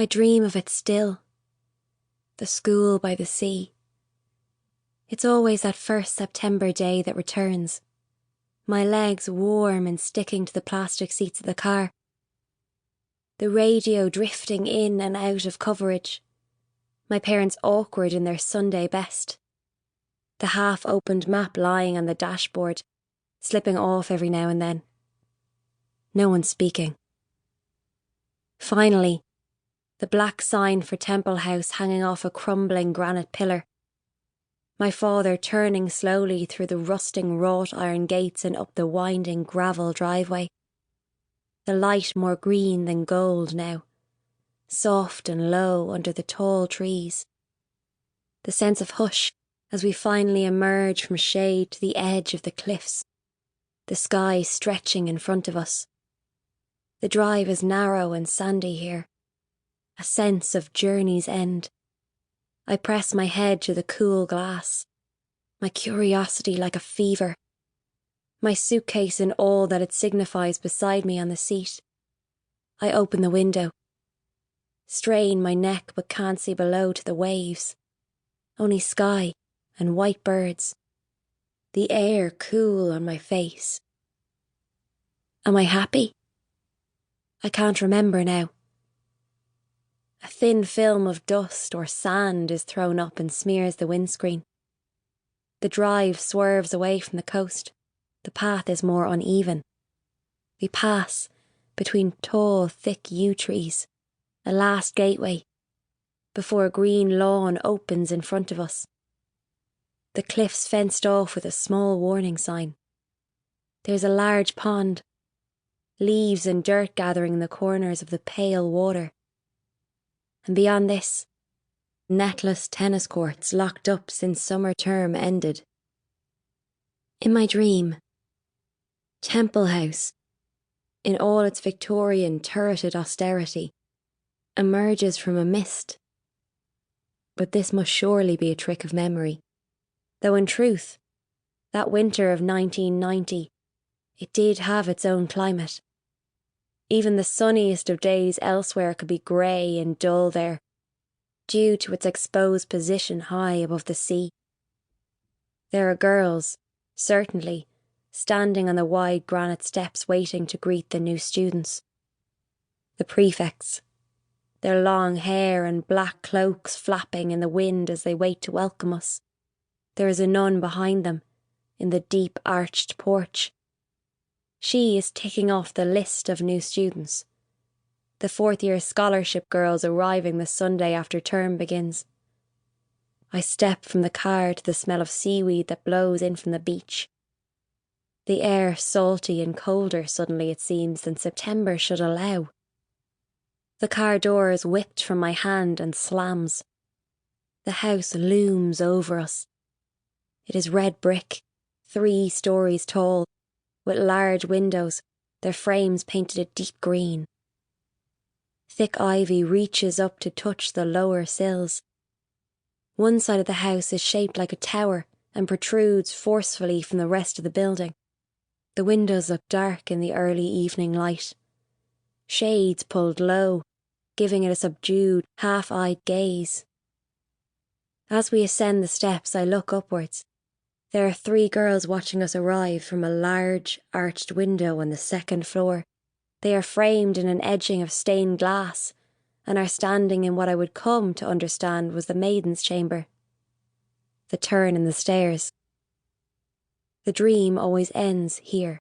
I dream of it still. The school by the sea. It's always that first September day that returns. My legs warm and sticking to the plastic seats of the car. The radio drifting in and out of coverage. My parents awkward in their Sunday best. The half-opened map lying on the dashboard, slipping off every now and then. No one speaking. Finally, the black sign for Temple House hanging off a crumbling granite pillar. My father turning slowly through the rusting wrought iron gates and up the winding gravel driveway. The light more green than gold now, soft and low under the tall trees. The sense of hush as we finally emerge from shade to the edge of the cliffs, the sky stretching in front of us. The drive is narrow and sandy here, a sense of journey's end. I press my head to the cool glass, my curiosity like a fever, my suitcase and all that it signifies beside me on the seat. I open the window, strain my neck but can't see below to the waves, only sky and white birds, the air cool on my face. Am I happy? I can't remember now. A thin film of dust or sand is thrown up and smears the windscreen. The drive swerves away from the coast. The path is more uneven. We pass between tall, thick yew trees, a last gateway, before a green lawn opens in front of us. The cliffs fenced off with a small warning sign. There's a large pond, leaves and dirt gathering in the corners of the pale water. And beyond this, netless tennis courts locked up since summer term ended. In my dream, Temple House, in all its Victorian turreted austerity, emerges from a mist. But this must surely be a trick of memory, though in truth, that winter of 1990, it did have its own climate. Even the sunniest of days elsewhere could be grey and dull there, due to its exposed position high above the sea. There are girls, certainly, standing on the wide granite steps waiting to greet the new students. The prefects, their long hair and black cloaks flapping in the wind as they wait to welcome us. There is a nun behind them, in the deep arched porch. She is ticking off the list of new students. The fourth-year scholarship girls arriving the Sunday after term begins. I step from the car to the smell of seaweed that blows in from the beach. The air salty and colder suddenly, it seems, than September should allow. The car door is whipped from my hand and slams. The house looms over us. It is red brick, 3 stories tall, with large windows, their frames painted a deep green. Thick ivy reaches up to touch the lower sills. One side of the house is shaped like a tower and protrudes forcefully from the rest of the building. The windows look dark in the early evening light. Shades pulled low, giving it a subdued, half-eyed gaze. As we ascend the steps, I look upwards. There are 3 girls watching us arrive from a large, arched window on the 2nd floor. They are framed in an edging of stained glass and are standing in what I would come to understand was the maiden's chamber. The turn in the stairs. The dream always ends here.